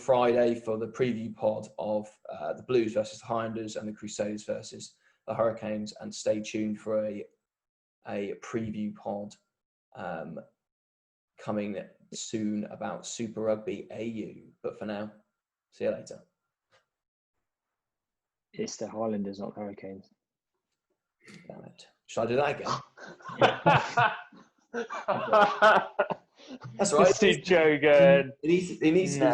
Friday for the preview pod of the Blues versus the Highlanders and the Crusaders versus the Hurricanes, and stay tuned for a preview pod coming soon about Super Rugby AU. But for now, see you later. It's the Highlanders, not the Hurricanes. Damn it. Should I do that again? That's right. Just see Joe going. He needs to.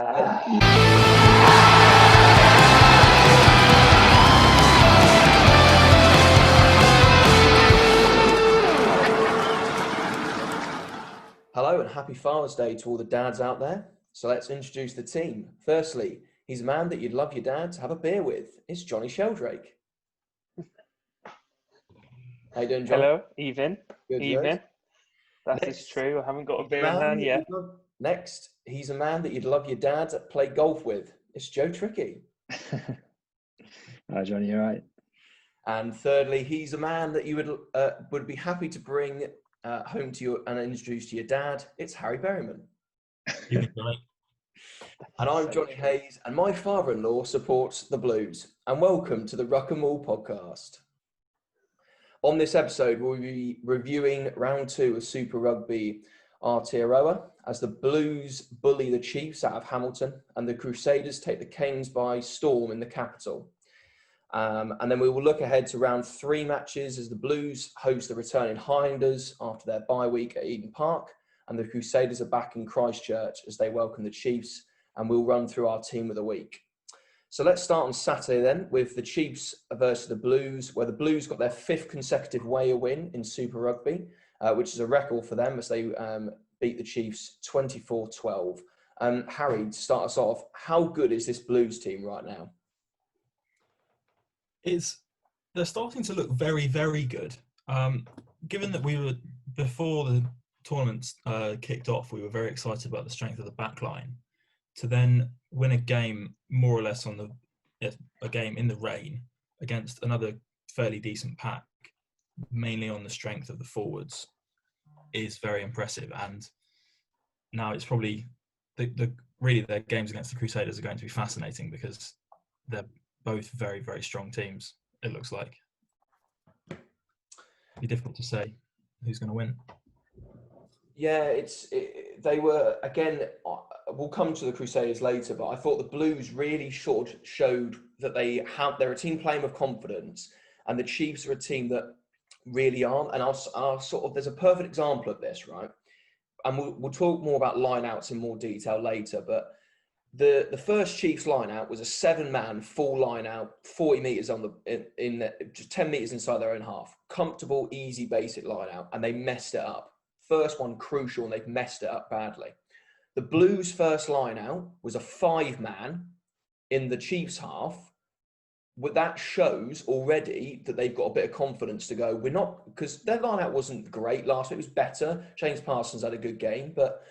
Hello and happy Father's Day to all the dads out there. So let's introduce the team. Firstly, he's a man that you'd love your dad to have a beer with. It's Johnny Sheldrake. How you doing, John? Hello, Even. Good, Even. That Next, is true. I haven't got a beer in hand yet. Next, he's a man that you'd love your dad to play golf with. It's Joe Tricky. Hi, Johnny. You're right. And thirdly, he's a man that you would be happy to bring home to you and introduce to your dad. It's Harry Berryman. And I'm Johnny Hayes, and my father-in-law supports the Blues. And welcome to the Ruck and Roll podcast. On this episode, we'll be reviewing round 2 of Super Rugby Aotearoa as the Blues bully the Chiefs out of Hamilton and the Crusaders take the Canes by storm in the capital. And then we will look ahead to round 3 matches as the Blues host the returning Highlanders after their bye week at Eden Park, and the Crusaders are back in Christchurch as they welcome the Chiefs, and we'll run through our team of the week. So let's start on Saturday then with the Chiefs versus the Blues, where the Blues got their 5th consecutive away win in Super Rugby, which is a record for them as they beat the Chiefs 24-12. Harry, to start us off, how good is this Blues team right now? They're starting to look very, very good. Given that we were, before the tournament kicked off, we were very excited about the strength of the back line. To then win a game more or less a game in the rain against another fairly decent pack, mainly on the strength of the forwards, is very impressive. And now it's probably really their games against the Crusaders are going to be fascinating because they're both very, very strong teams, it looks like. It'd be difficult to say who's going to win. Yeah, they were, again, we'll come to the Crusaders later, but I thought the Blues really showed that they're a team playing with confidence, and the Chiefs are a team that really aren't. And there's a perfect example of this, right? And we'll talk more about lineouts in more detail later, but the first Chiefs lineout was a 7-man full lineout, 40 metres just 10 metres inside their own half. Comfortable, easy, basic lineout, and they messed it up. First one crucial, and they've messed it up badly. The Blues' first line-out was a 5-man in the Chiefs' half. But that shows already that they've got a bit of confidence to go. We're not, because their line-out wasn't great last week. It was better. James Parsons had a good game, but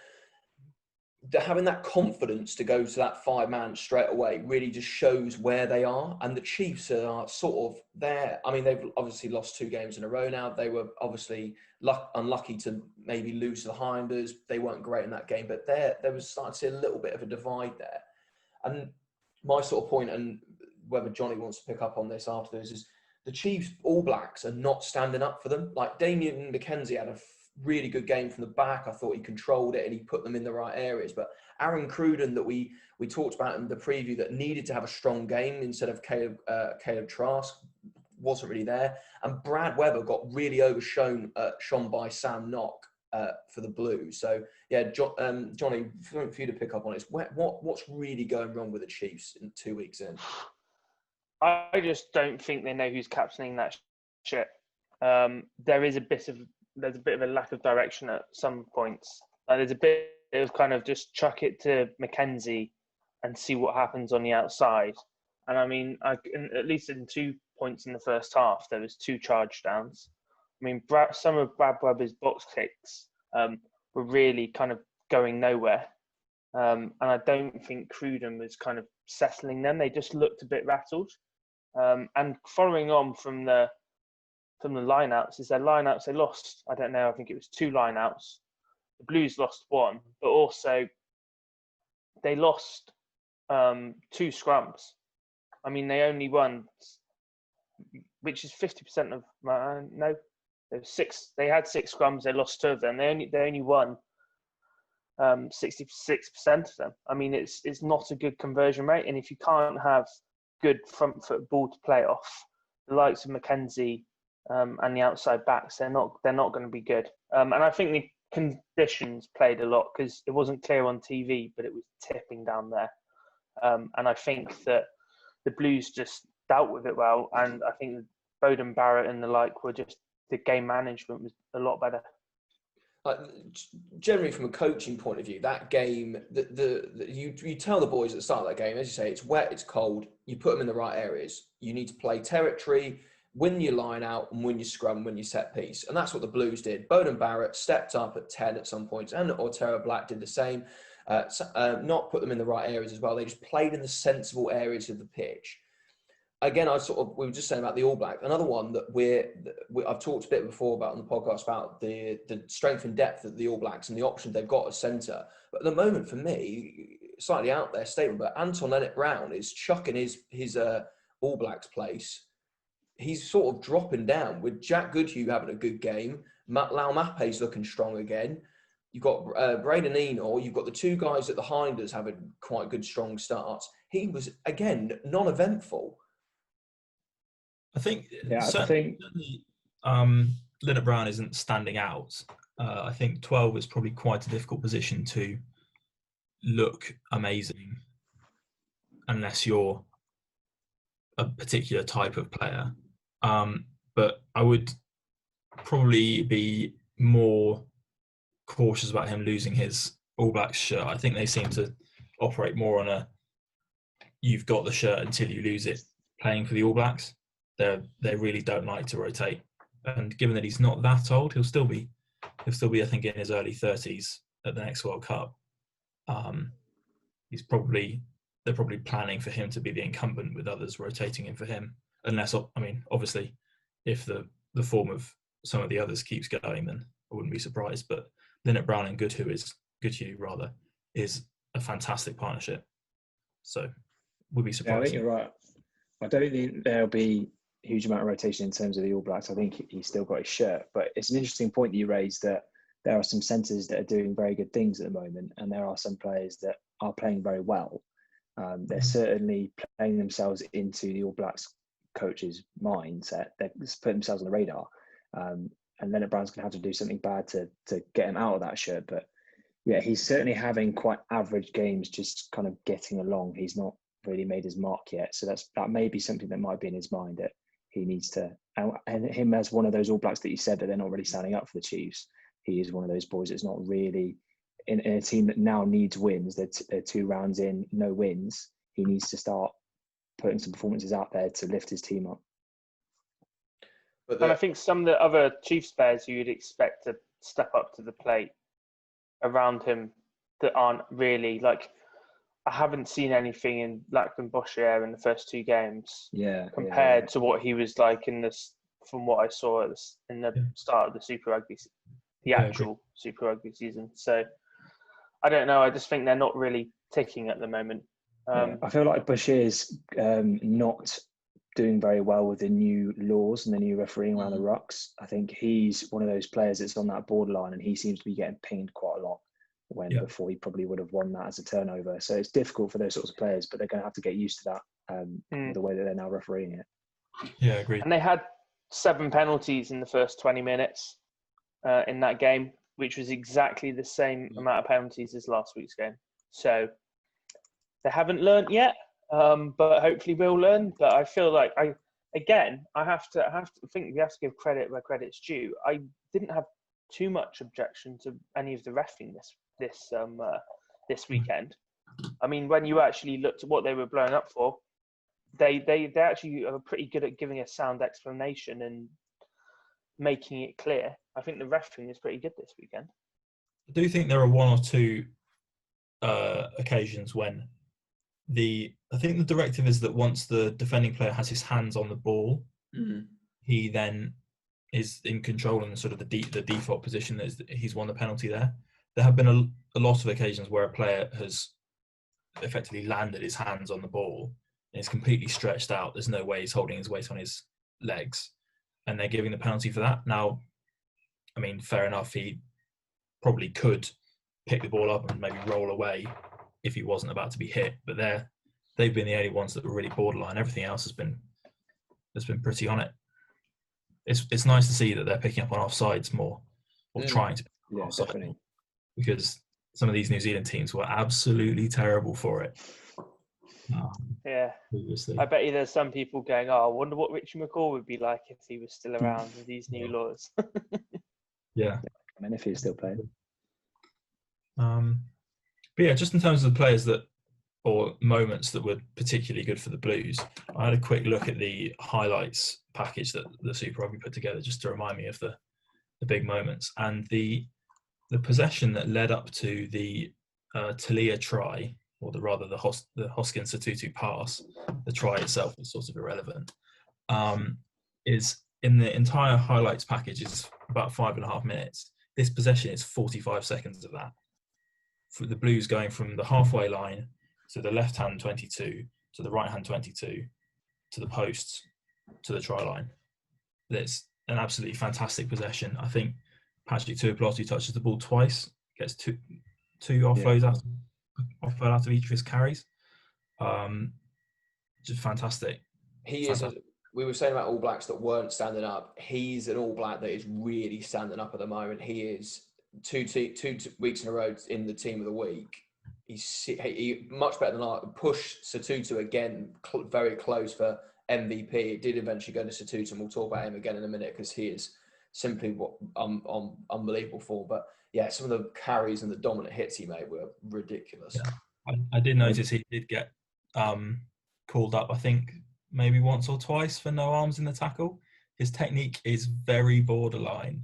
having that confidence to go to that 5-man straight away really just shows where they are. And the Chiefs are sort of there. I mean, they've obviously lost 2 games in a row now. They were obviously unlucky to maybe lose to the Highlanders. They weren't great in that game, but there was starting to see a little bit of a divide there. And my sort of point, and whether Johnny wants to pick up on this after this, is the Chiefs All Blacks are not standing up for them. Like Damien McKenzie had a really good game from the back. I thought he controlled it and he put them in the right areas. But Aaron Cruden, that we talked about in the preview, that needed to have a strong game instead of Caleb Trask, wasn't really there. And Brad Weber got really shone by Sam Knock for the Blues. So yeah, Johnny, for you to pick up on it, what's really going wrong with the Chiefs in 2 weeks in? I just don't think they know who's captaining that ship. There's a bit of a lack of direction at some points. There's a bit of kind of just chuck it to McKenzie and see what happens on the outside. And I mean, at least in 2 points in the first half, there was 2 charge downs. I mean, some of Brad Weber's box kicks were really kind of going nowhere. And I don't think Cruden was kind of settling them. They just looked a bit rattled. And following on from the lineouts, is their lineouts they lost. I don't know. I think it was 2 lineouts. The Blues lost 1, but also they lost 2 scrums. I mean, they only won, which is 50% of no. There's 6. They had 6 scrums. They lost 2 of them. They only won 66% of them. I mean, it's not a good conversion rate. And if you can't have good front foot ball to play off, the likes of Mackenzie and the outside backs, they're not going to be good. And I think the conditions played a lot, because it wasn't clear on TV, but it was tipping down there. And I think that the Blues just dealt with it well. And I think Bowden Barrett and the like were just, the game management was a lot better. Generally, from a coaching point of view, that game, you tell the boys at the start of that game, as you say, it's wet, it's cold. You put them in the right areas. You need to play territory, win your line out, and win your scrum, win your set piece. And that's what the Blues did. Bowden Barrett stepped up at 10 at some points, and Aotearoa Black did the same. Not put them in the right areas as well. They just played in the sensible areas of the pitch. Again, we were just saying about the All Blacks. Another one that I've talked a bit before about on the podcast about the strength and depth of the All Blacks and the options they've got at centre. But at the moment, for me, slightly out there statement, but Anton Leonard-Brown is chucking his All Blacks place. He's sort of dropping down with Jack Goodhue having a good game. Lau Mape's looking strong again. You've got Braden Eno. You've got the 2 guys at the Hinders having quite good, strong starts. He was, again, non-eventful. I think certainly, Leonard Brown isn't standing out. I think 12 is probably quite a difficult position to look amazing unless you're a particular type of player. But I would probably be more cautious about him losing his All Blacks shirt. I think they seem to operate more on you've got the shirt until you lose it playing for the All Blacks. They really don't like to rotate, and given that he's not that old, he'll still be I think in his early 30s at the next World Cup. They're probably planning for him to be the incumbent with others rotating in for him, unless, I mean, obviously if the form of some of the others keeps going, then I wouldn't be surprised. But Leonard Brown and Goodhue is a fantastic partnership, so would be surprised. Yeah, I think you're right. I don't think there'll be huge amount of rotation in terms of the All Blacks. I think he's still got his shirt, but it's an interesting point that you raised, that there are some centres that are doing very good things at the moment, and there are some players that are playing very well. They're certainly playing themselves into the All Blacks coach's mindset. They're putting themselves on the radar, and Leonard Brown's going to have to do something bad to get him out of that shirt. But yeah, he's certainly having quite average games, just kind of getting along. He's not really made his mark yet, so that may be something that might be in his mind, that he needs to, and him as one of those All Blacks that you said that they're not really standing up for the Chiefs. He is one of those boys that's not really in a team that now needs wins. They're 2 rounds in, no wins. He needs to start putting some performances out there to lift his team up. And I think some of the other Chiefs players who you'd expect to step up to the plate around him that aren't really, like, I haven't seen anything in Lachlan Boshier in the first 2 games compared to what he was like from what I saw in the start of the Super Rugby, actual Super Rugby season. So I don't know. I just think they're not really ticking at the moment. I feel like Bashir's not doing very well with the new laws and the new refereeing around the rucks. I think he's one of those players that's on that borderline, and he seems to be getting pinged quite a lot before he probably would have won that as a turnover. So it's difficult for those sorts of players, but they're going to have to get used to that the way that they're now refereeing it. Yeah, agreed. And they had 7 penalties in the first 20 minutes in that game, which was exactly the same amount of penalties as last week's game. So they haven't learnt yet, but hopefully we'll learn. But I feel like I have to think we have to give credit where credit's due. I didn't have too much objection to any of the reffing this weekend. I mean, when you actually looked at what they were blowing up for, they actually are pretty good at giving a sound explanation and making it clear. I think the refereeing is pretty good this weekend. I do think there are 1 or 2 occasions when I think the directive is that once the defending player has his hands on the ball, he then is in control in sort of the default position that he's won the penalty there. There have been a lot of occasions where a player has effectively landed his hands on the ball and is completely stretched out. There's no way he's holding his weight on his legs, and they're giving the penalty for that. Now, I mean, fair enough, he probably could pick the ball up and maybe roll away if he wasn't about to be hit, but they've been the only ones that were really borderline. Everything else has been pretty on it. It's nice to see that they're picking up on offsides more, or trying to pick up on offside more, because some of these New Zealand teams were absolutely terrible for it. Yeah. Previously. I bet you there's some people going, I wonder what Richie McCaw would be like if he was still around with these new laws. Yeah. I mean, if he's still playing. But yeah, just in terms of the players or moments that were particularly good for the Blues, I had a quick look at the highlights package that the Super Rugby put together just to remind me of the big moments. And the possession that led up to the Talia try, or the Hoskins Satutu pass, the try itself is sort of irrelevant, is in the entire highlights package is about 5.5 minutes. This possession is 45 seconds of that. For the Blues going from the halfway line to the left-hand 22, to the right-hand 22, to the posts, to the try line. It's an absolutely fantastic possession. I think Patrick Tuipulotu touches the ball twice, gets two offloads out of each of his carries. Just fantastic. We were saying about All Blacks that weren't standing up. He's an All Black that is really standing up at the moment. He is two weeks in a row in the team of the week. He much better than I. Push Satutu again, very close for MVP. It did eventually go to Satutu, and we'll talk about him again in a minute because he is simply what unbelievable for. But yeah, some of the carries and the dominant hits he made were ridiculous. Yeah. I did notice he did get called up, I think, maybe once or twice for no arms in the tackle. His technique is very borderline.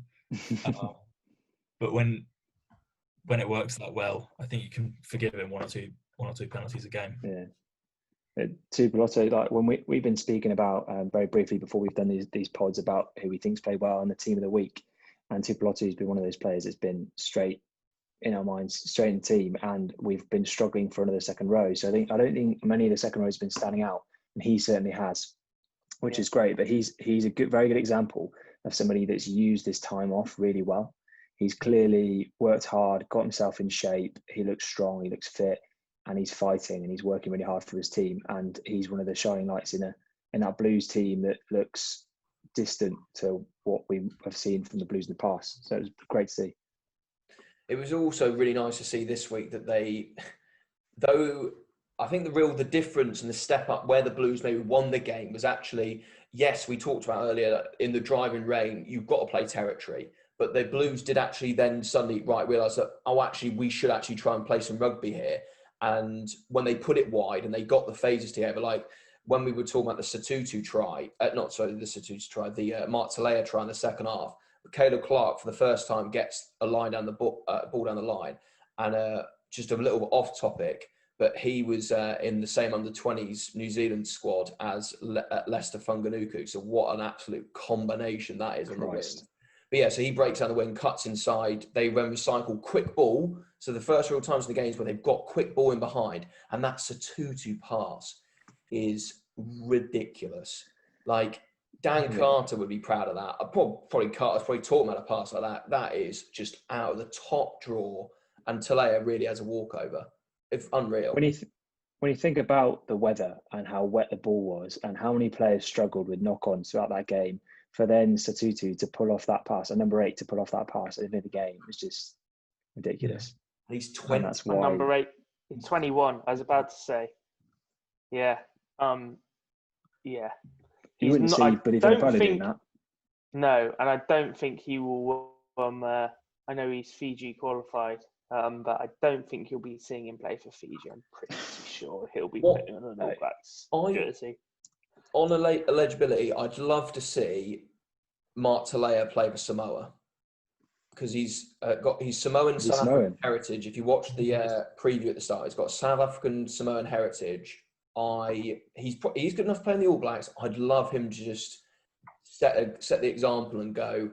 But when it works that well, I think you can forgive him one or two penalties a game. Yeah. Tuipulotu, like when we've been speaking about very briefly before we've done these pods about who we think's played well in the team of the week, and Tuipulotu has been one of those players that's been straight in our minds, straight in the team, and we've been struggling for another second row. So I don't think many of the second rows have been standing out, and he certainly has, which is great. But he's a very good example of somebody that's used this time off really well. He's clearly worked hard, got himself in shape. He looks strong, he looks fit, and he's fighting and he's working really hard for his team. And he's one of the shining lights in that Blues team that looks distant to what we have seen from the Blues in the past. So it was great to see. It was also really nice to see this week that though I think the difference and the step up where the Blues maybe won the game was actually, yes, we talked about earlier, in the driving rain, you've got to play territory. But the Blues did actually then suddenly realise that, actually, we should actually try and play some rugby here. And when they put it wide and they got the phases together, like when we were talking about the Satutu try, the Mark Talea try in the second half, Caleb Clark for the first time gets a line down the ball down the line. And just a little off topic, but he was in the same under-20s New Zealand squad as Lester Funganuku. So what an absolute combination that is on the wing. But yeah, so he breaks down the wing, cuts inside. They then recycle quick ball. So the first real times in the games where they've got quick ball in behind, and that Satutu pass is ridiculous. Like Dan Carter would be proud of that. Probably Carter's probably taught him how to pass like that. That is just out of the top drawer. And Talea really has a walkover. It's unreal. When you think about the weather and how wet the ball was and how many players struggled with knock-ons throughout that game, for then Satutu to pull off that pass, and number 8 to pull off that pass at the end of the game was just ridiculous. Yeah. He's 20. That's why. Number 8, 21. I was about to say, yeah, yeah. You wouldn't see Billy Vunipola doing that. No, and I don't think he will. I know he's Fiji qualified, but I don't think he'll be seeing him play for Fiji. I'm pretty sure he'll be putting on an All Blacks jersey. On eligibility, I'd love to see Mark Talea play for Samoa because he's got Samoan South African heritage. If you watch the preview at the start, he's got South African Samoan heritage. He's good enough to play in the All Blacks. I'd love him to just set the example and go,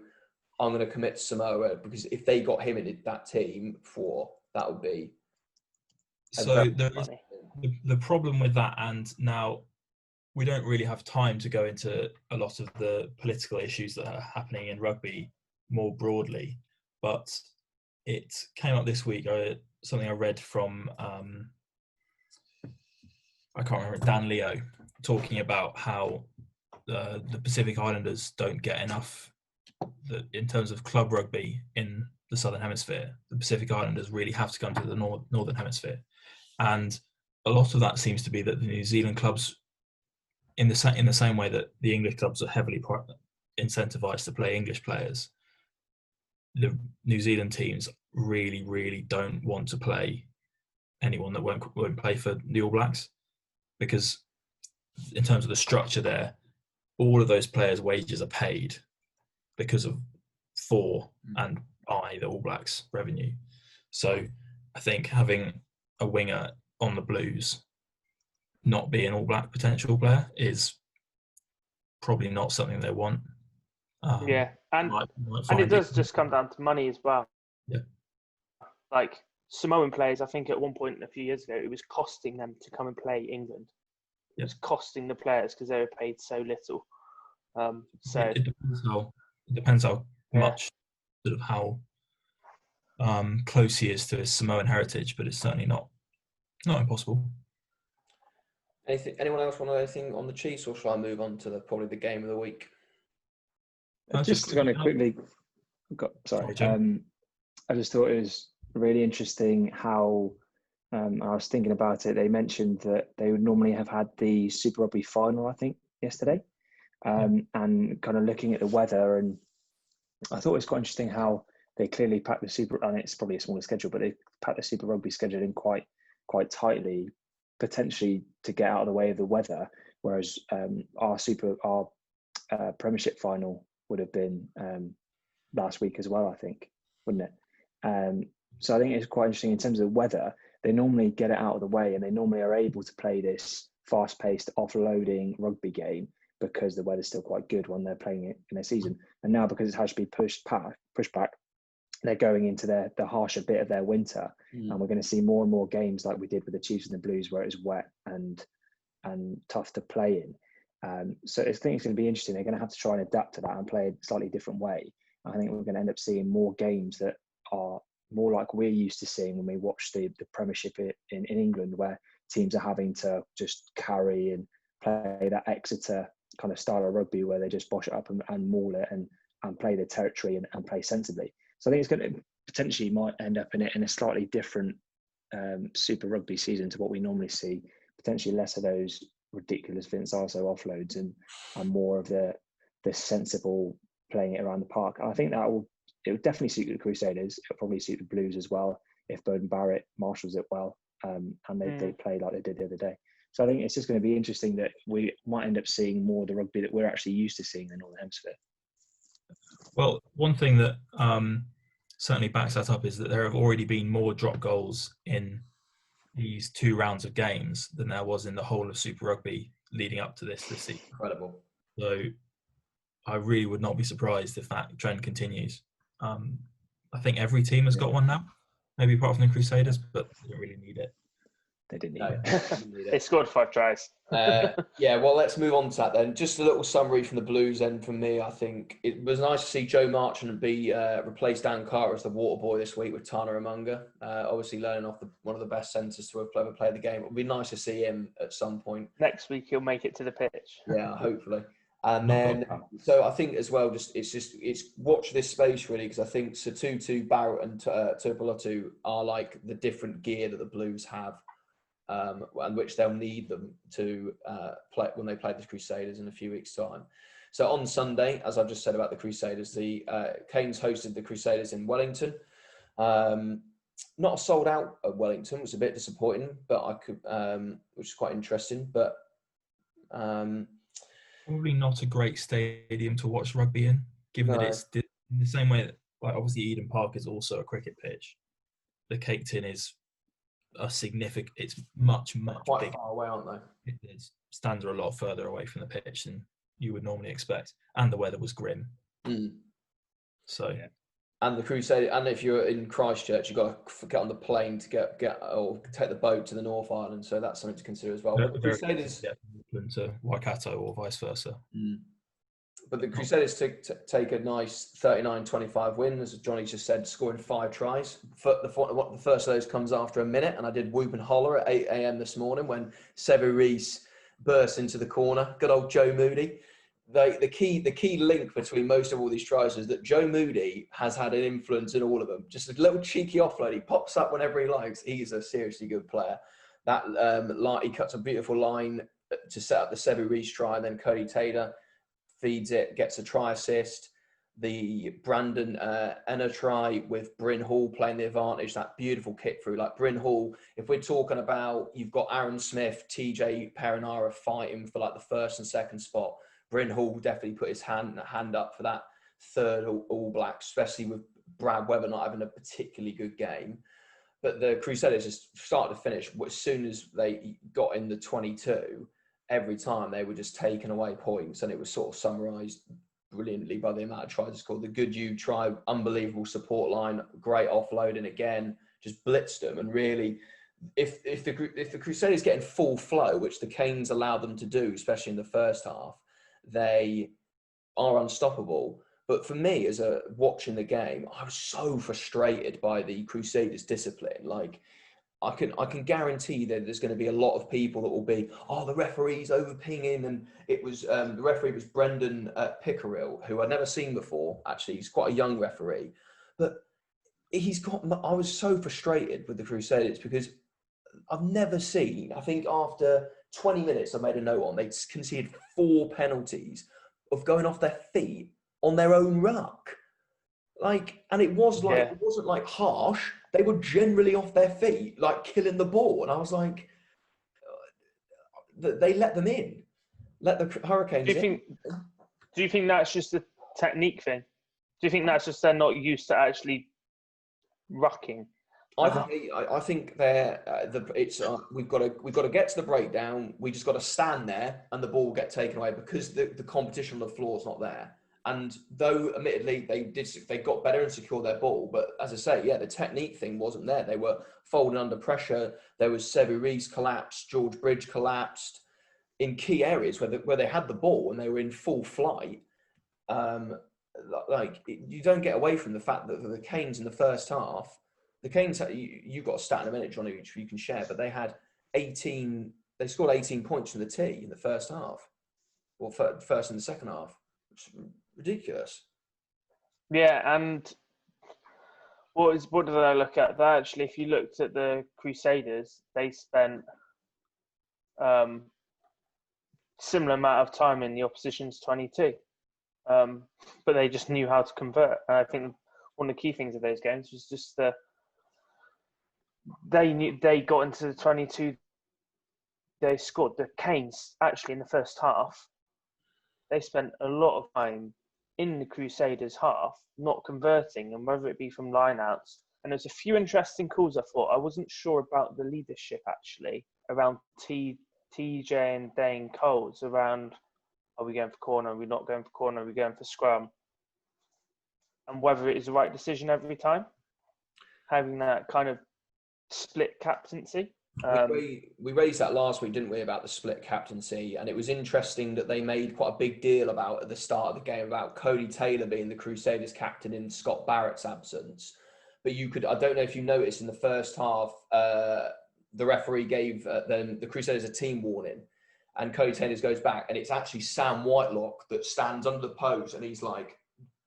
I'm going to commit to Samoa, because if they got him in that team, that would be. So the problem with that, and now we don't really have time to go into a lot of the political issues that are happening in rugby more broadly, but it came up this week, something I read from, I can't remember, Dan Leo, talking about how the Pacific Islanders don't get enough, in terms of club rugby in the Southern Hemisphere. The Pacific Islanders really have to come to the Northern Hemisphere. And a lot of that seems to be that the New Zealand clubs, in the same way that the English clubs are heavily incentivized to play English players, the New Zealand teams really, really don't want to play anyone that won't play for the All Blacks, because in terms of the structure there, all of those players' wages are paid because of for and by the All Blacks revenue. So I think having a winger on the Blues not be an All Black potential player is probably not something they want. Yeah, and might it does be- just come down to money as well. Yeah. Like Samoan players, I think at one point a few years ago, it was costing them to come and play England. It was costing the players because they were paid so little. So it depends how Yeah. much, sort of how close he is to his Samoan heritage, but it's certainly not impossible. Anyone else want to know anything on the Chiefs, or shall I move on to probably the game of the week? Just to kind of quickly, Sorry, Jim. I just thought it was really interesting how I was thinking about it. They mentioned that they would normally have had the Super Rugby final, I think, yesterday, and kind of looking at the weather. And I thought it was quite interesting how they clearly packed the Super. And it's probably a smaller schedule, but they packed the Super Rugby schedule in quite tightly, potentially to get out of the way of the weather. Whereas our Premiership final would have been last week as well, I think, wouldn't it? So I think it's quite interesting in terms of weather. They normally get it out of the way, and they normally are able to play this fast-paced, offloading rugby game because the weather's still quite good when they're playing it in their season. And now, because it has to be pushed back, they're going into the harsher bit of their winter, and we're going to see more and more games like we did with the Chiefs and the Blues, where it's wet and tough to play in. So I think it's going to be interesting. They're going to have to try and adapt to that and play a slightly different way. I think we're going to end up seeing more games that are more like we're used to seeing when we watch the Premiership in England, where teams are having to just carry and play that Exeter kind of style of rugby where they just bosh it up and maul it and play the territory and play sensibly. So I think it's going to potentially might end up in a slightly different Super Rugby season to what we normally see. Potentially less of those ridiculous Vince Arso offloads and more of the sensible playing it around the park. And I think it would definitely suit the Crusaders. It'll probably suit the Blues as well if Bowden Barrett marshals it well, and they play like they did the other day. So I think it's just going to be interesting that we might end up seeing more of the rugby that we're actually used to seeing in the Northern Hemisphere. Well, one thing that certainly backs that up is that there have already been more drop goals in these 2 rounds of games than there was in the whole of Super Rugby leading up to this season. Incredible. So I really would not be surprised if that trend continues. I think every team has got one now, maybe apart from the Crusaders, but they don't really need it. They didn't need it. They scored 5 tries. Yeah, well, let's move on to that then. Just a little summary from the Blues end from me. I think it was nice to see Joe Marchant be replaced Dan Carter as the water boy this week with Tana Amunga. Obviously learning off one of the best centres to have ever played the game. It would be nice to see him at some point. Next week he'll make it to the pitch. Yeah, hopefully. And then, so I think as well, it's watch this space really, because I think Satutu, Barrett and Tuipulotu are like the different gear that the Blues have. And which they'll need them to play when they play the Crusaders in a few weeks' time. So on Sunday, as I've just said about the Crusaders, the Canes hosted the Crusaders in Wellington. Not sold out at Wellington, it was a bit disappointing, but which is quite interesting. But probably not a great stadium to watch rugby in, given that it's in the same way that, like, obviously Eden Park is also a cricket pitch. The Cake Tin is it's much quite bigger. Far away, aren't they? Its stands are a lot further away from the pitch than you would normally expect, and the weather was grim. So And the Crusaders, and if you're in Christchurch, you've got to get on the plane to get or take the boat to the North Island. So that's something to consider as well. But the Very Crusaders, to Waikato or vice versa. But the Crusaders take a nice 39-25 win, as Johnny just said, scoring 5 tries. The first of those comes after a minute, and I did whoop and holler at 8 a.m. this morning when Sevu Reece burst into the corner. Good old Joe Moody. The key link between most of all these tries is that Joe Moody has had an influence in all of them. Just a little cheeky offload. He pops up whenever he likes. He's a seriously good player. That he cuts a beautiful line to set up the Sevu Reece try, and then Cody Taylor feeds it, gets a try assist. The Brandon Enna try with Bryn Hall playing the advantage, that beautiful kick through. Like Bryn Hall, if we're talking about, you've got Aaron Smith, TJ Perinara fighting for like the first and second spot. Bryn Hall definitely put his hand up for that third All Black, especially with Brad Weber not having a particularly good game. But the Crusaders just started to finish. As soon as they got in the 22, every time they were just taking away points, and it was sort of summarised brilliantly by the amount of tries it's called. The Goodhue try, unbelievable support line, great offloading again, just blitzed them. And really, if the Crusaders get in full flow, which the Canes allowed them to do, especially in the first half, they are unstoppable. But for me, as a watching the game, I was so frustrated by the Crusaders' discipline. Like, I can guarantee that there's going to be a lot of people that will be, oh, the referee's over-pinging. And it was, the referee was Brendan Pickerill, who I'd never seen before. Actually, he's quite a young referee. But I was so frustrated with the Crusaders because I've never seen, I think after 20 minutes, I made a note on, they conceded 4 penalties of going off their feet on their own ruck. Like, and it was like, it wasn't like harsh. They were generally off their feet, like killing the ball. And I was like, they let them in, let the Hurricanes in. Do you think that's just a technique thing? Do you think that's just they're not used to actually rucking? I think we've got to get to the breakdown. We just got to stand there, and the ball will get taken away because the competition on the floor is not there. And though, admittedly, they got better and secured their ball, but as I say, the technique thing wasn't there. They were folding under pressure. There was Sevu Reece collapsed, George Bridge collapsed in key areas where they had the ball and they were in full flight. You don't get away from the fact that the Canes in the first half, the Canes, you've got a stat in a minute, Johnny, which you can share, but they scored 18 points from the tee in the first half, or first and the second half. It's ridiculous. Yeah, and what did I look at? That actually, if you looked at the Crusaders, they spent similar amount of time in the opposition's 22, but they just knew how to convert. And I think one of the key things of those games was just they got into the 22. They scored. The Canes actually in the first half, they spent a lot of time in the Crusaders' half not converting, and whether it be from lineouts. And there's a few interesting calls I thought. I wasn't sure about the leadership actually around TJ and Dane Coles around, are we going for corner? Are we not going for corner? Are we going for scrum? And whether it is the right decision every time, having that kind of split captaincy. We raised that last week, didn't we, about the split captaincy? And it was interesting that they made quite a big deal about at the start of the game about Cody Taylor being the Crusaders captain in Scott Barrett's absence. But I don't know if you noticed in the first half, the referee gave the Crusaders a team warning, and Cody Taylor goes back, and it's actually Sam Whitelock that stands under the post, and he's like,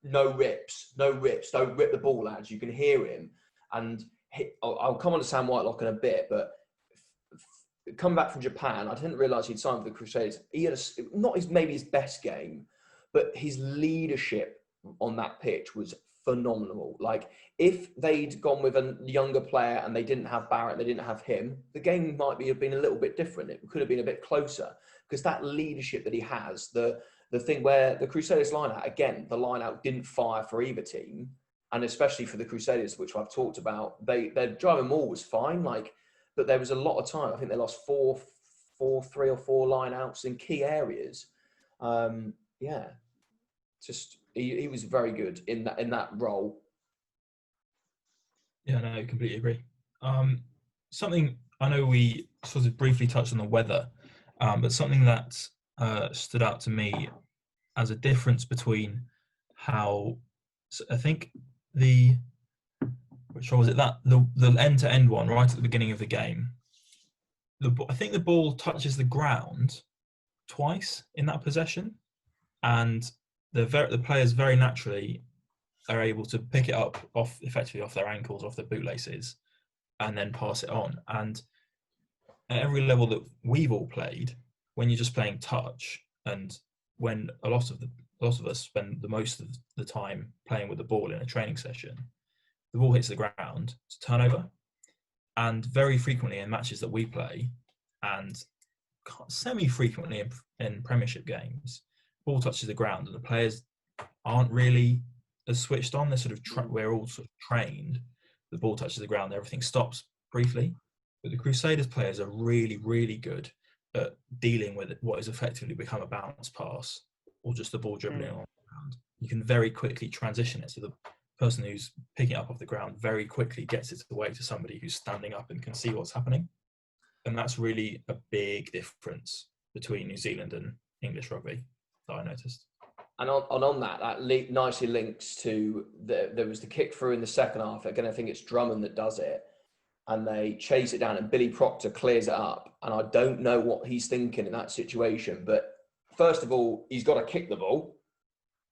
no rips, don't rip the ball, lads. You can hear him. And I'll come on to Sam Whitelock in a bit, but coming back from Japan, I didn't realise he'd signed for the Crusaders. He had maybe his best game, but his leadership on that pitch was phenomenal. Like, if they'd gone with a younger player and they didn't have Barrett, they didn't have him, the game might have been a little bit different. It could have been a bit closer because that leadership that he has, the thing where the Crusaders line-out, again, the line-out didn't fire for either team, and especially for the Crusaders, which I've talked about, their driving maul was fine, but there was a lot of time. I think they lost 3 or 4 line-outs in key areas. He was very good in that role. Yeah, no, completely agree. Something I know we sort of briefly touched on the weather, but something that stood out to me as a difference between how I think the which one was it that the end to end one right at the beginning of the game. I think the ball touches the ground twice in that possession, and the players very naturally are able to pick it up effectively off their ankles, off their bootlaces, and then pass it on. And at every level that we've all played, when you're just playing touch, and when a lot of us spend the most of the time playing with the ball in a training session, the ball hits the ground, it's a turnover. And very frequently in matches that we play, and semi-frequently in Premiership games, ball touches the ground and the players aren't really as switched on. They're sort of we're all sort of trained. The ball touches the ground, everything stops briefly. But the Crusaders players are really, really good at dealing with what is effectively become a bounce pass or just the ball dribbling on the ground. You can very quickly transition it, so the person who's picking it up off the ground very quickly gets it away to somebody who's standing up and can see what's happening. And that's really a big difference between New Zealand and English rugby that I noticed. And on that nicely links to there was the kick through in the second half. Again, I think it's Drummond that does it. And they chase it down and Billy Proctor clears it up. And I don't know what he's thinking in that situation. But first of all, he's got to kick the ball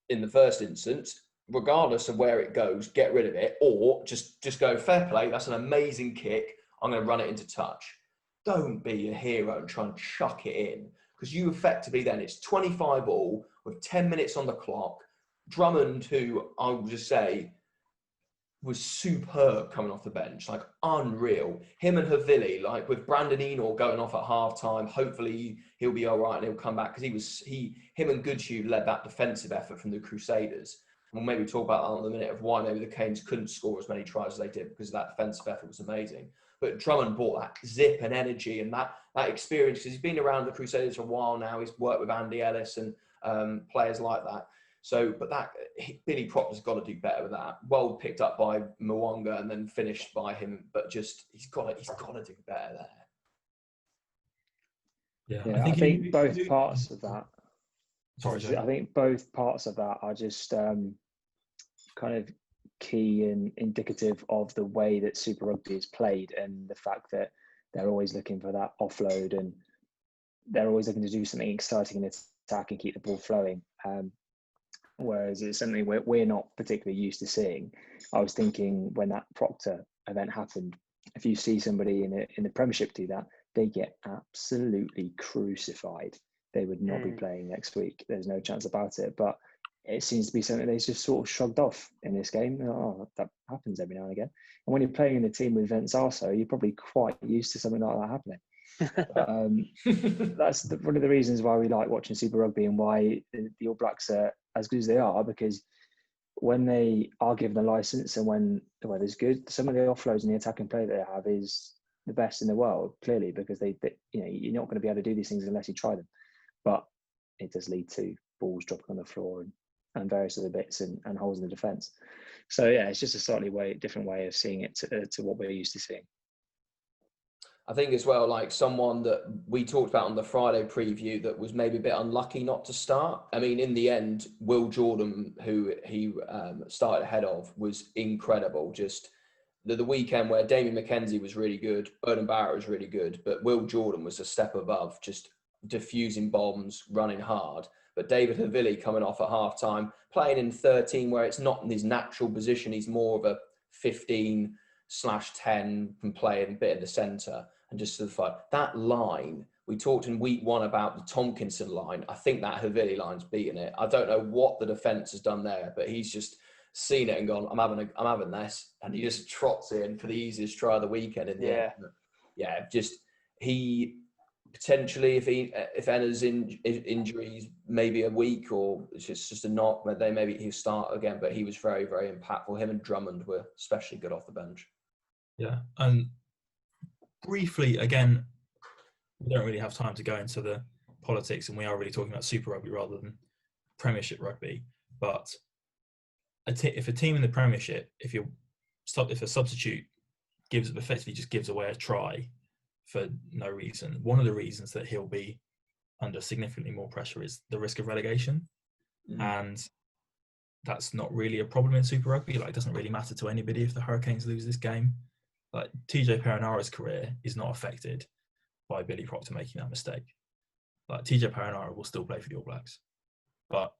in the first instance, regardless of where it goes, get rid of it, or just go, fair play, that's an amazing kick, I'm going to run it into touch. Don't be a hero and try and chuck it in, because you effectively then, it's 25 all with 10 minutes on the clock. Drummond, who I would just say was superb coming off the bench, like unreal. Him and Havili, like with Brandon Enor going off at half time, hopefully he'll be all right and he'll come back, because him and Goodhue led that defensive effort from the Crusaders. We'll maybe talk about that in a minute of why maybe the Canes couldn't score as many tries as they did, because that defensive effort was amazing. But Drummond brought that zip and energy and that experience, because he's been around the Crusaders for a while now. He's worked with Andy Ellis and players like that. So, but Billy Proctor's got to do better with that. Well picked up by Mwanga and then finished by him, but just he's got to do better Yeah, there. I think both parts of that. Sorry, I think both parts of that are just kind of key and indicative of the way that Super Rugby is played, and the fact that they're always looking for that offload and they're always looking to do something exciting in attack and keep the ball flowing. Whereas it's something we're not particularly used to seeing. I was thinking when that Proctor event happened, if you see somebody in the Premiership do that, they get absolutely crucified. They would not be playing next week. There's no chance about it. But it seems to be something they just sort of shrugged off in this game. Oh, that happens every now and again. And when you're playing in a team with Vince Arso, you're probably quite used to something like that happening. That's one of the reasons why we like watching Super Rugby and why the All Blacks are as good as they are, because when they are given a license and when the weather's good, some of the offloads and the attacking play that they have is the best in the world, clearly, because they you're not going to be able to do these things unless you try them. But it does lead to balls dropping on the floor and various other bits and holes in the defence. So yeah, it's just a slightly different way of seeing it to what we're used to seeing. I think as well, like someone that we talked about on the Friday preview that was maybe a bit unlucky not to start. I mean, in the end, Will Jordan, who he started ahead of, was incredible. Just the weekend where Damien McKenzie was really good, Burden Barrett was really good, but Will Jordan was a step above, just diffusing bombs, running hard. But David Havili coming off at half-time, playing in 13 where it's not in his natural position. He's more of a 15/10, can play a bit in the centre. And just sort of like that line, we talked in week one about the Tompkinson line. I think that Havili line's beaten it. I don't know what the defence has done there, but he's just seen it and gone, I'm having this. And he just trots in for the easiest try of the weekend. In the end. Yeah, just he potentially, if Enna's injuries, maybe a week or it's just a knock, but maybe he'll start again. But he was very, very impactful. Him and Drummond were especially good off the bench. Yeah, and briefly, again, we don't really have time to go into the politics, and we are really talking about Super Rugby rather than Premiership Rugby. But if a team in the Premiership, if you're if a substitute effectively just gives away a try for no reason, one of the reasons that he'll be under significantly more pressure is the risk of relegation. And that's not really a problem in Super Rugby. Like, it doesn't really matter to anybody if the Hurricanes lose this game. Like, TJ Perenara's career is not affected by Billy Proctor making that mistake. Like, TJ Perenara will still play for the All Blacks, but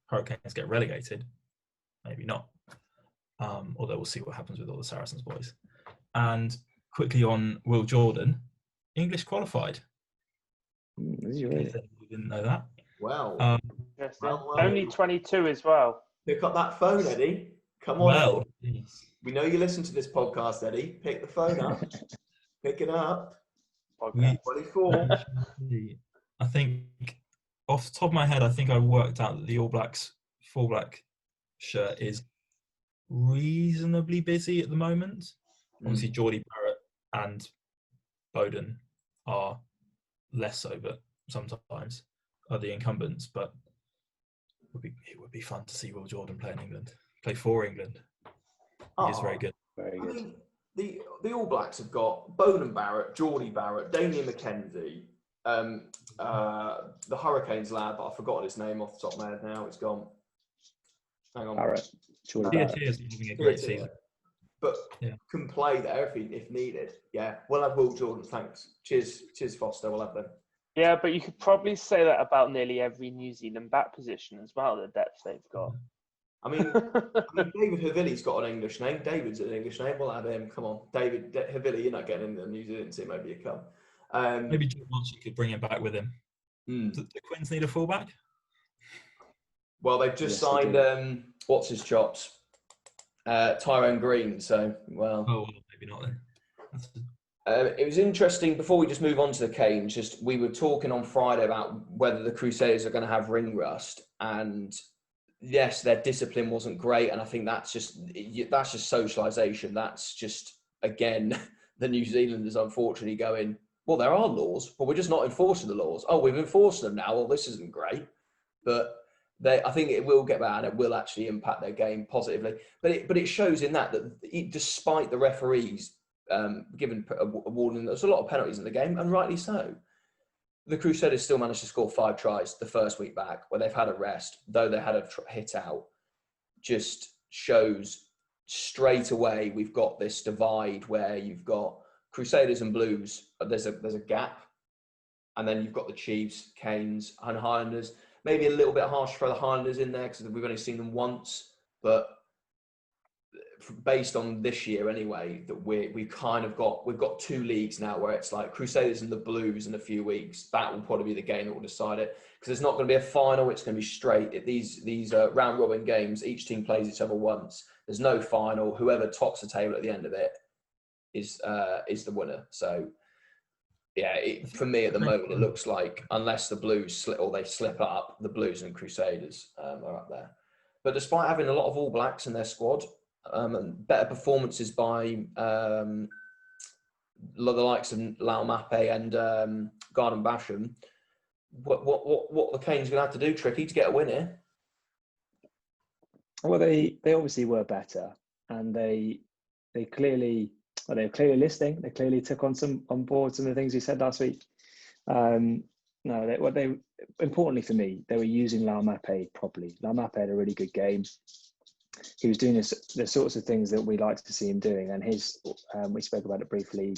Hurricanes get relegated, maybe not. Although we'll see what happens with all the Saracens boys. And quickly on Will Jordan, English qualified. You really? You didn't know that? Well, Only 22 as well. pick up that phone, Eddie. Come on, Eddie. We know you listen to this podcast, Eddie. Pick the phone up. Pick it up. 24. I think, off the top of my head, I think I worked out that the All Blacks full black shirt is reasonably busy at the moment. Obviously, Geordie Barrett and Bowden are less so, but sometimes are the incumbents. But it would be fun to see Will Jordan play in England, play for England. He is very good. Very good. I mean, the All Blacks have got Bowden Barrett, Geordie Barrett, Damien McKenzie, the Hurricanes lad, but I've forgotten his name off the top of my head now. It's gone. Hang on. Barrett. Geordie Barrett. is having a great season. But can play there if needed. Yeah, we'll have Will Jordan. Thanks. Cheers, Foster. We'll have them. Yeah, but you could probably say that about nearly every New Zealand back position as well, the depth they've got. I mean, David Havili's got an English name. David's an English name. We'll have him. Come on, David Havili, you're not getting in the New Zealand team. Maybe you come. Maybe John Archie could bring him back with him. Do the Quins need a fullback? Well, they've just signed, what's his chops? Tyrone Green. So, well. Oh, well, maybe not then. It was interesting, before we just move on to the Canes, we were talking on Friday about whether the Crusaders are going to have ring rust. And yes, their discipline wasn't great. And I think that's just socialisation. That's just, again, the New Zealanders unfortunately going, well, there are laws, but we're just not enforcing the laws. Oh, we've enforced them now. Well, this isn't great. But I think it will get better and it will actually impact their game positively. But it shows in that despite the referees given a warning, there's a lot of penalties in the game, and rightly so, the Crusaders still managed to score 5 tries the first week back, where they've had a rest, though they had a hit out. Just shows straight away we've got this divide where you've got Crusaders and Blues, there's a gap, and then you've got the Chiefs, Canes and Highlanders. Maybe a little bit harsh for the Highlanders in there because we've only seen them once, but based on this year anyway, that we've got 2 leagues now where it's like Crusaders and the Blues in a few weeks. That will probably be the game that will decide it, because there's not going to be a final. It's going to be straight. These round robin games, each team plays each other once. There's no final. Whoever tops the table at the end of it is the winner. So yeah, for me at the moment, it looks like unless the Blues slip up, the Blues and Crusaders are up there. But despite having a lot of All Blacks in their squad, and better performances by the likes of Lau Mape and Garden Basham, what the Canes going to have to do, Tricky, to get a win here? Well, they obviously were better, and they were clearly listening. They clearly took on board some of the things he said last week. Importantly for me, they were using Lau Mape properly. Lau Mape had a really good game. He was doing the sorts of things that we like to see him doing, and we spoke about it briefly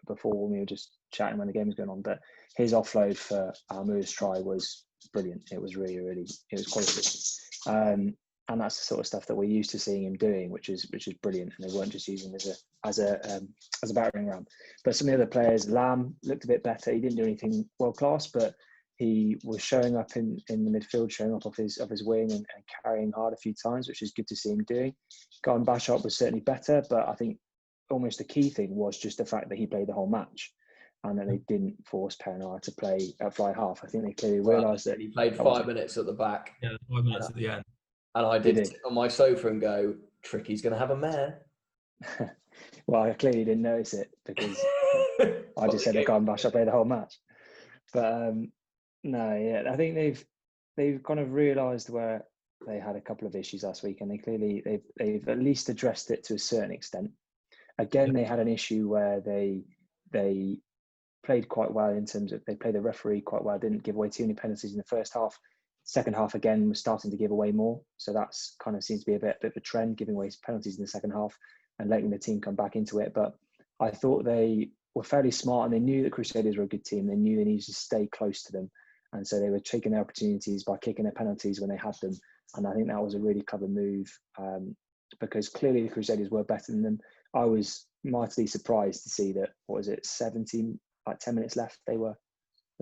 before when we were just chatting when the game was going on, but his offload for Almua's try was brilliant. It was really, it was quality. And that's the sort of stuff that we're used to seeing him doing, which is brilliant. And they weren't just using him as a battering ram. But some of the other players, Lamb looked a bit better. He didn't do anything world class, but he was showing up in the midfield, showing up off his wing and carrying hard a few times, which is good to see him doing. Garden Bashop was certainly better, but I think almost the key thing was just the fact that he played the whole match, and that they didn't force Perenara to play at fly half. I think they clearly realised that he played 5 minutes at the back. Yeah, 5 minutes at the end. And I did sit on my sofa and go, Tricky's going to have a mare. Well, I clearly didn't notice it because I just said that Garden Bashop played the whole match. But I think they've kind of realised where they had a couple of issues last week, and they've at least addressed it to a certain extent. Again, they had an issue where they played quite well in terms of they played the referee quite well, didn't give away too many penalties in the first half. Second half again was starting to give away more, so that's kind of seems to be a bit of a trend, giving away penalties in the second half and letting the team come back into it. But I thought they were fairly smart, and they knew that Crusaders were a good team. They knew they needed to stay close to them, and so they were taking their opportunities by kicking their penalties when they had them. And I think that was a really clever move, because clearly the Crusaders were better than them. I was mightily surprised to see that, 10 minutes left, they were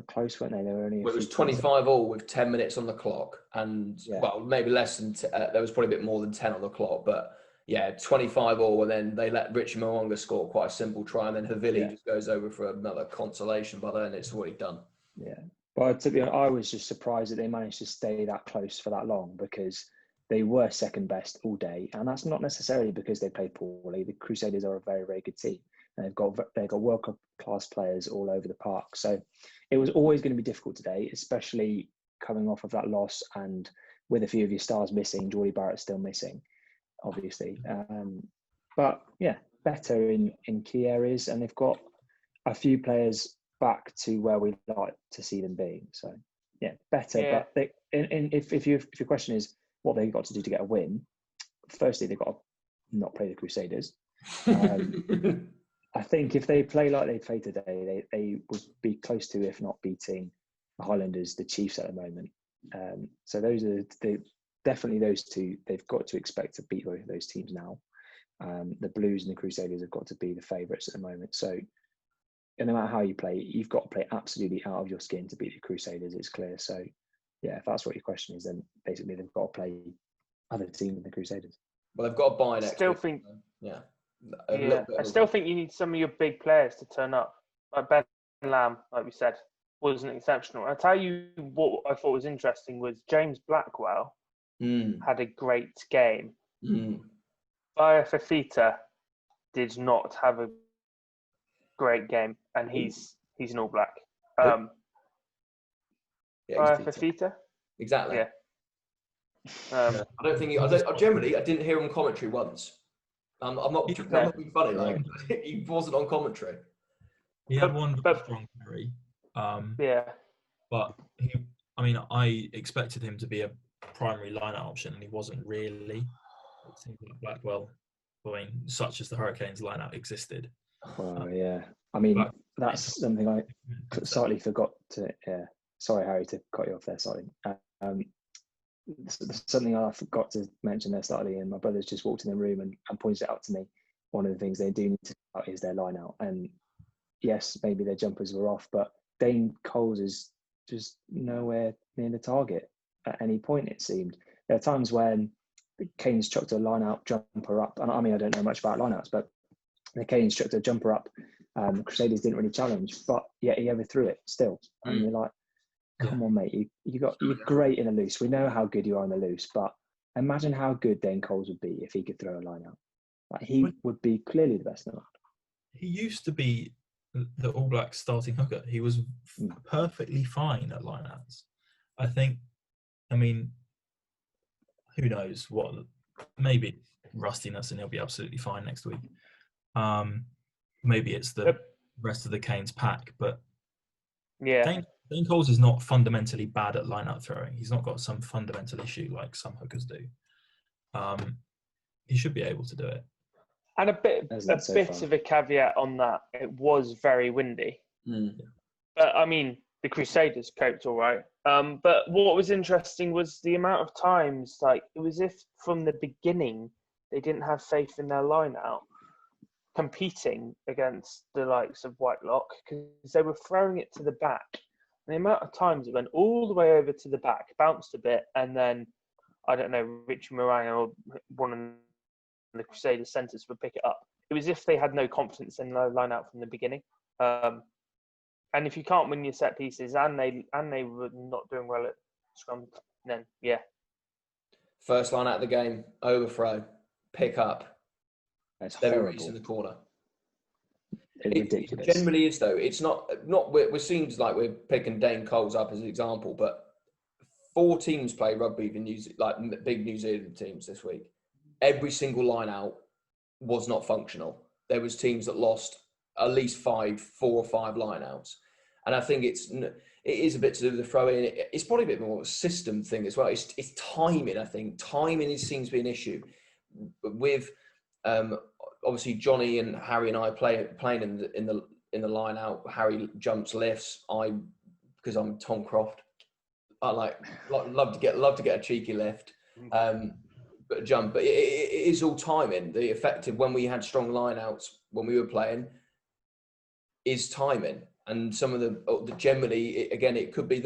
close, weren't they? They were only. Well, it was 25 all with 10 minutes on the clock, and well, maybe less than. There was probably a bit more than 10 on the clock, but yeah, 25 all, and then they let Richie Mwanga score quite a simple try, and then Havili just goes over for another consolation. By then, it's already done. Yeah, but to be honest, I was just surprised that they managed to stay that close for that long, because they were second best all day, and that's not necessarily because they played poorly. The Crusaders are a very, very good team, and they've got world class players all over the park. So it was always going to be difficult today, especially coming off of that loss and with a few of your stars missing. Geordie Barrett's still missing, obviously, but yeah, better in key areas, and they've got a few players back to where we like to see them being. So yeah, better. Yeah. But if your question is what they've got to do to get a win, firstly they've got to not play the Crusaders. I think if they play like they play today, they would be close to, if not beating, the Highlanders, the Chiefs at the moment. So those are definitely those two. They've got to expect to beat both of those teams now. The Blues and the Crusaders have got to be the favourites at the moment. So no matter how you play, you've got to play absolutely out of your skin to beat the Crusaders. It's clear. So yeah, if that's what your question is, then basically they've got to play other teams than the Crusaders. Well, they've got to buy next Still week, think, yeah. I still think you need some of your big players to turn up. Like Ben Lamb, like we said, wasn't exceptional. I'll tell you what I thought was interesting was James Blackwell had a great game. Via Fafita did not have a great game, and he's an All Black. Via Fafita? Exactly. Yeah. I don't think I didn't hear him on commentary once. I'm not being funny. Like he wasn't on commentary. He had one very strong carry. But I expected him to be a primary line-out option, and he wasn't really. It seemed like Blackwell, such as the Hurricanes line-out existed. Oh yeah, that's something I slightly forgot to. Yeah, sorry, Harry, to cut you off there. Sorry. Something I forgot to mention there slightly, and my brother's just walked in the room and pointed it out to me. One of the things they do need to cut is their line out. And yes, maybe their jumpers were off, but Dane Coles is just nowhere near the target at any point, it seemed. There are times when the Canes chucked a line out jumper up, and I don't know much about line outs, but the Canes chucked a jumper up. The Crusaders didn't really challenge, but yet he overthrew it still. And you're like, come on, mate, you're great in a loose. We know how good you are in the loose, but imagine how good Dane Coles would be if he could throw a line out. Like he would be clearly the best in the world. He used to be the All Blacks starting hooker. He was perfectly fine at lineouts. I think, who knows what? Maybe rustiness, and he'll be absolutely fine next week. Maybe it's the rest of the Canes pack, but yeah. Dane Coles is not fundamentally bad at line-out throwing. He's not got some fundamental issue like some hookers do. He should be able to do it. And a bit of a caveat on that, it was very windy. But the Crusaders coped all right. But what was interesting was the amount of times, like it was as if from the beginning they didn't have faith in their line-out, competing against the likes of Whitelock, because they were throwing it to the back. And the amount of times it went all the way over to the back, bounced a bit, and then, I don't know, Richie Moran or one of the Crusaders centres would pick it up. It was as if they had no confidence in their line-out from the beginning. And if you can't win your set pieces, and they were not doing well at scrum, then yeah. First line out of the game, overthrow, pick up. That's horrible. In the corner. It generally is, though. It's not. It seems like we're picking Dane Coles up as an example, but 4 teams play rugby in big New Zealand teams this week. Every single line out was not functional. There was teams that lost at least 4 or 5 line outs. And I think it is a bit to do with the throw in. It's probably a bit more of a system thing as well. It's timing, I think. Timing seems to be an issue. With obviously Johnny and Harry and I playing in the line out. Harry jumps, lifts. Because I'm Tom Croft, I love to get a cheeky lift, but jump. But it is all timing. The effective when we had strong line outs when we were playing is timing. And some of the generally, again, it could be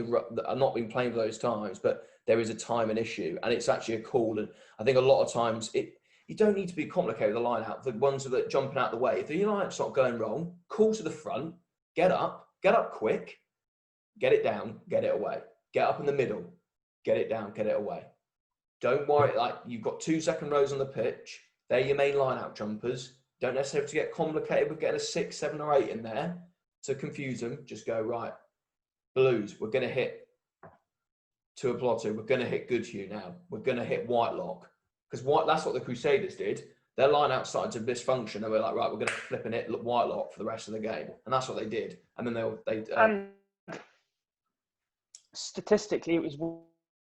I've not been playing for those times, but there is a timing issue, and it's actually a call. And I think a lot of times you don't need to be complicated with the line out. The ones that are jumping out the way, if the line out's not going wrong, call to the front, get up quick, get it down, get it away. Get up in the middle, get it down, get it away. Don't worry, you've got 2 second rows on the pitch. They're your main line out jumpers. Don't necessarily have to get complicated with getting a 6, 7 or 8 in there to confuse them. Just go, right, Blues, we're going to hit Tuaplotu, we're going to hit Goodhue now. We're going to hit Whitelock. Because that's what the Crusaders did. Their line out started to dysfunction. They were like, right, we're going to flip and hit Whitelock for the rest of the game. And that's what they did. And then and statistically, it was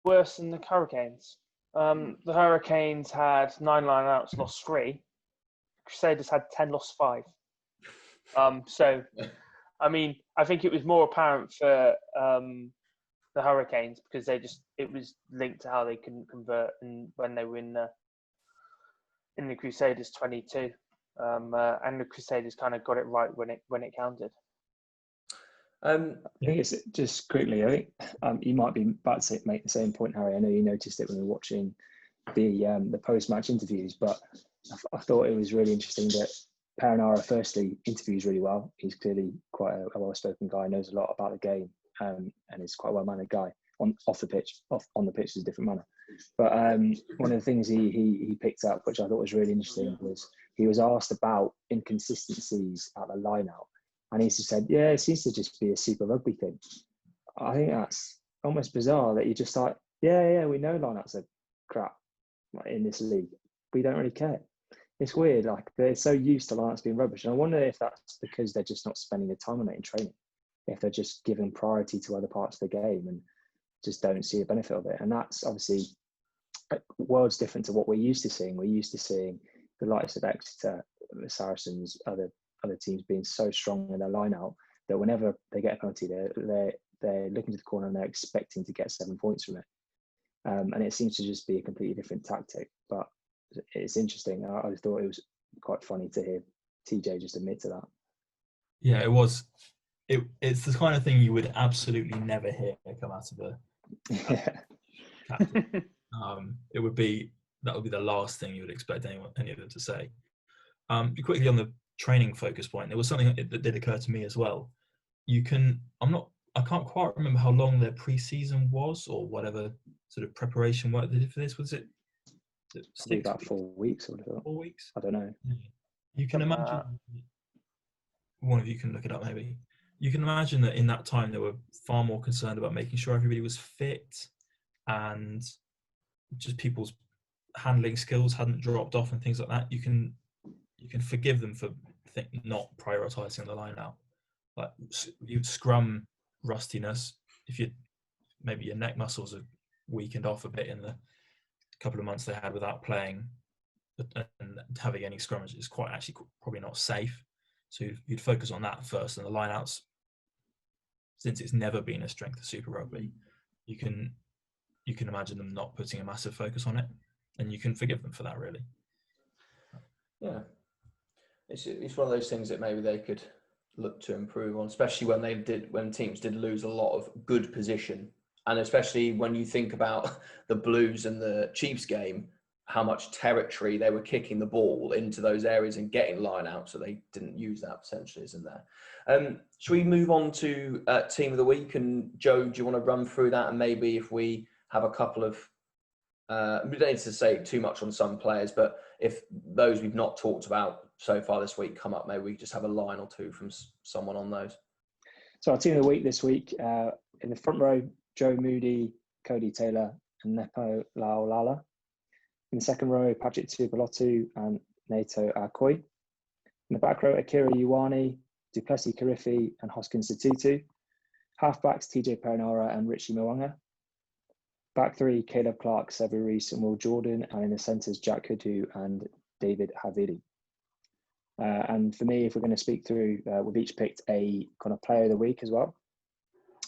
worse than the Hurricanes. The Hurricanes had 9 line outs, lost 3. Crusaders had 10, lost 5. So, I mean, I think it was more apparent for the Hurricanes because it was linked to how they couldn't convert and when they were in the Crusaders 22, and the Crusaders kind of got it right when it counted. I think it's just quickly. I think you might be about to make the same point, Harry. I know you noticed it when we were watching the post-match interviews, but I thought it was really interesting that Perenara firstly interviews really well. He's clearly quite a well-spoken guy, knows a lot about the game, and is quite a well-mannered guy. On the pitch is a different manner. But one of the things he picked up, which I thought was really interesting, was he was asked about inconsistencies at the line-out. And he said, yeah, it seems to just be a Super Rugby thing. I think that's almost bizarre that you just like, yeah, we know lineouts are crap in this league. We don't really care. It's weird. Like, they're so used to lineouts being rubbish. And I wonder if that's because they're just not spending the time on it in training. If they're just giving priority to other parts of the game and just don't see the benefit of it. And that's obviously worlds different to what we're used to seeing. We're used to seeing the likes of Exeter, the Saracens, other teams being so strong in their line out that whenever they get a penalty, they're looking to the corner and they're expecting to get 7 points from it. And it seems to just be a completely different tactic. But it's interesting. I thought it was quite funny to hear TJ just admit to that. Yeah, it was. It's the kind of thing you would absolutely never hear come out of a captain. That would be the last thing you would expect any of them to say. Quickly on the training focus point, there was something that did occur to me as well. I can't quite remember how long their pre-season was or whatever sort of preparation work they did for this. Was it about 4 weeks or whatever? 4 weeks? I don't know. You can imagine. One of you can look it up maybe. You can imagine that in that time they were far more concerned about making sure everybody was fit and just people's handling skills hadn't dropped off and things like that. You can forgive them for not prioritising the line out. Like you'd scrum rustiness, if maybe your neck muscles are weakened off a bit in the couple of months they had without playing, and having any scrummage is probably not safe. So you'd focus on that first, and the line outs, since it's never been a strength of Super Rugby, you can imagine them not putting a massive focus on it, and you can forgive them for that, really. Yeah, it's one of those things that maybe they could look to improve on, especially when teams did lose a lot of good position, and especially when you think about the Blues and the Chiefs game, how much territory they were kicking the ball into those areas and getting line out, so they didn't use that potentially, isn't there? Should we move on to Team of the Week? And Joe, do you want to run through that? And maybe if we have a couple of, we don't need to say too much on some players, but if those we've not talked about so far this week come up, maybe we just have a line or two from someone on those. So our Team of the Week this week, in the front row, Joe Moody, Cody Taylor and Nepo Laolala. In the second row, Patrick Tuipulotu and Nato Akoi. In the back row, Akira Ioane, Duplessis Kirifi and Hoskins Tutu. Halfbacks, TJ Perenara and Richie Mwanga. Back three, Caleb Clark, Sevu Reece and Will Jordan. And in the centres, Jack Hudu and David Havili. And for me, if we're going to speak through, we've each picked a kind of player of the week as well.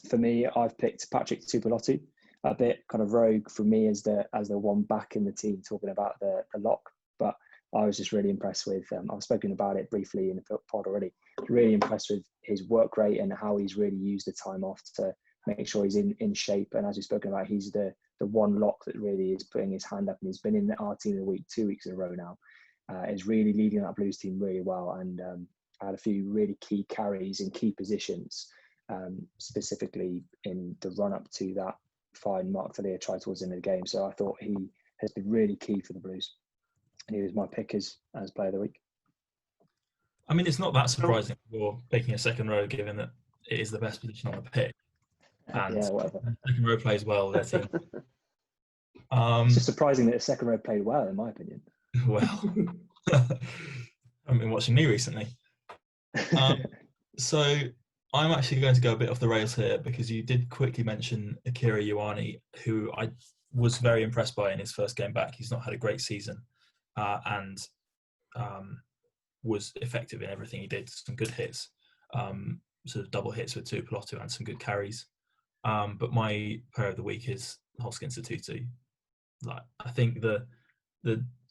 For me, I've picked Patrick Tuipulotu, a bit kind of rogue for me as the one back in the team talking about the lock. But I was just really impressed with, I've spoken about it briefly in the pod already, really impressed with his work rate and how he's really used the time off to make sure he's in shape. And as we've spoken about, he's the one lock that really is putting his hand up, and he's been in our team of the week 2 weeks in a row now. Is really leading that Blues team really well, and had a few really key carries in key positions, specifically in the run-up to that fine Mark Talia try towards the end of the game. So I thought he has been really key for the Blues, and he was my pick as player of the week. I mean, it's not that surprising you're picking a second row, given that it is the best position on the pitch. And yeah, whatever. The second row plays well, their team. It's just surprising that the second row played well, in my opinion. Well, I've been watching me recently. So I'm actually going to go a bit off the rails here, because you did quickly mention Akira Ioane, who I was very impressed by in his first game back. He's not had a great season, and was effective in everything he did. Some good hits, sort of double hits with Tuipulotu and some good carries. But my player of the week is Hoskins Tutu. Like, I think the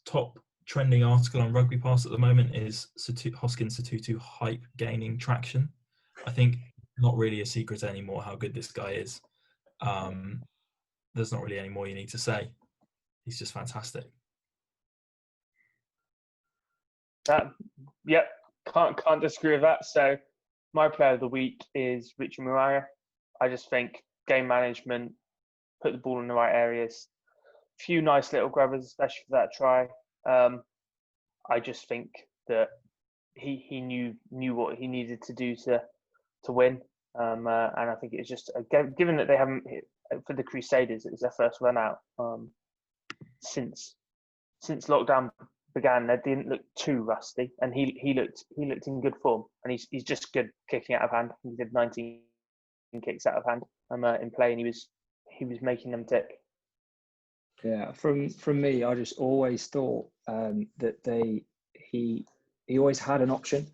top trending article on Rugby Pass at the moment is Hoskins Tutu hype gaining traction. I think not really a secret anymore how good this guy is. There's not really any more you need to say. He's just fantastic. Yep, can't disagree with that. So my player of the week is Richie Mwanga. I just think game management, put the ball in the right areas, few nice little grabbers, especially for that try. I just think that he knew what he needed to do to win, and I think it's just given that they haven't hit, for the Crusaders, it was their first run out since lockdown began. They didn't look too rusty, and he looked in good form, and he's just good kicking out of hand. He did 19 kicks out of hand in play, and he was making them tick. Yeah, from me, I just always thought that he always had an option,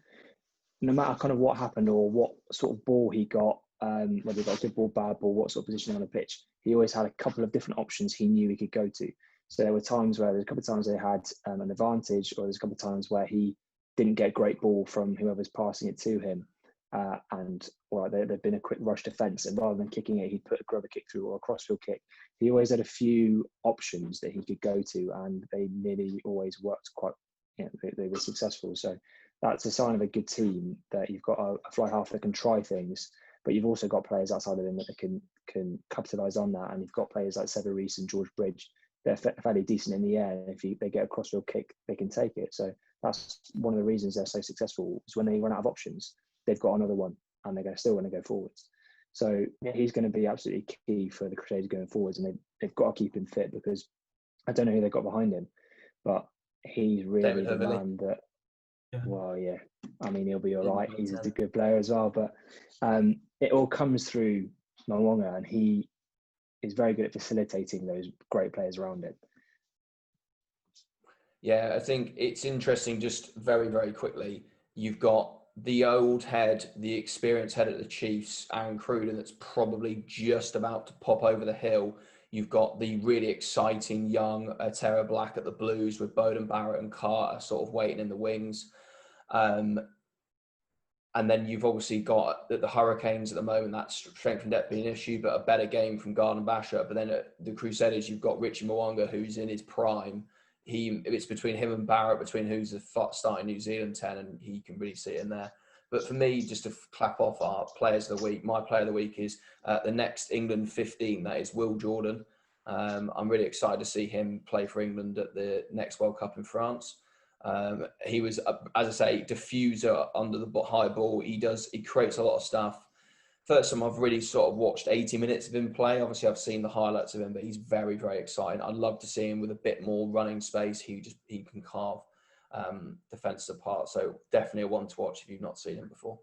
no matter kind of what happened or what sort of ball he got, whether he got a good ball, bad ball, what sort of position on the pitch. He always had a couple of different options he knew he could go to. So there were times where there's a couple of times they had an advantage, or there's a couple of times where he didn't get great ball from whoever's passing it to him. There'd been a quick rush defence, and rather than kicking it, he'd put a grubber kick through or a crossfield kick. He always had a few options that he could go to, and they nearly always worked quite. They were successful. So that's a sign of a good team, that you've got a fly half that can try things, but you've also got players outside of them that can capitalise on that. And you've got players like Sevu Reece and George Bridge. They're fairly decent in the air, and if they get a crossfield kick, they can take it. So that's one of the reasons they're so successful, is when they run out of options, they've got another one, and they're still going to go forwards. So he's going to be absolutely key for the Crusaders going forwards, and they've got to keep him fit, because I don't know who they've got behind him, but he's really the man that. Yeah. Well, yeah, I mean, he'll be all right. He's a good player as well, but it all comes through Mwanga, and he is very good at facilitating those great players around him. Yeah, I think it's interesting, just very, very quickly. You've got the old head, the experienced head at the Chiefs, Aaron Cruden, that's probably just about to pop over the hill. You've got the really exciting young Aotearoa Black at the Blues, with Bowden Barrett and Carter sort of waiting in the wings. And then you've obviously got the Hurricanes at the moment, that strength and depth being an issue, but a better game from Garden Basher. But then at the Crusaders, you've got Richie Mwanga, who's in his prime. It's between him and Barrett, between who's the starting New Zealand 10, and he can really see it in there. But for me, just to clap off our players of the week, my player of the week is the next England 15, that is Will Jordan. I'm really excited to see him play for England at the next World Cup in France. He was, as I say, diffuser under the high ball. He creates a lot of stuff. first time I've really sort of watched 80 minutes of him play. Obviously, I've seen the highlights of him, but he's very, very exciting. I'd love to see him with a bit more running space. He can carve defense apart. So definitely a one to watch if you've not seen him before.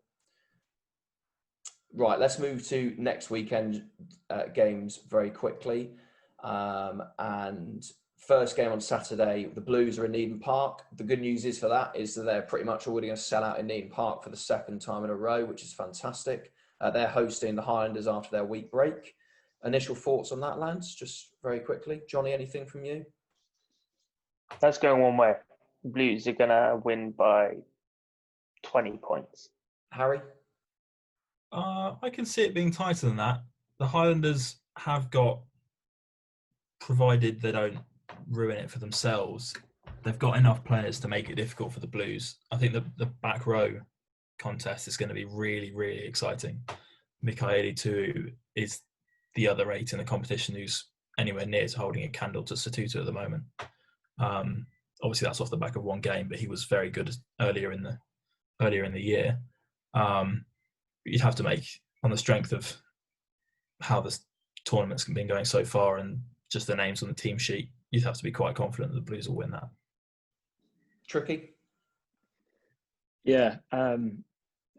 Right, let's move to next weekend games very quickly. And first game on Saturday, the Blues are in Eden Park. The good news is for that is that they're pretty much already going to sell out in Eden Park for the second time in a row, which is fantastic. They're hosting the Highlanders after their week break. Initial thoughts on that, Lance? Just very quickly. Johnny, anything from you? That's going one way. Blues are going to win by 20 points. Harry? I can see it being tighter than that. The Highlanders have got, provided they don't ruin it for themselves, they've got enough players to make it difficult for the Blues. I think the back row contest is going to be really, really exciting. Mikaeli too is the other 8 in the competition who's anywhere near to holding a candle to Satutu at the moment. Obviously, that's off the back of one game, but he was very good earlier in the year. You'd have to make, on the strength of how the tournament's been going so far and just the names on the team sheet, you'd have to be quite confident that the Blues will win that. Tricky? Yeah,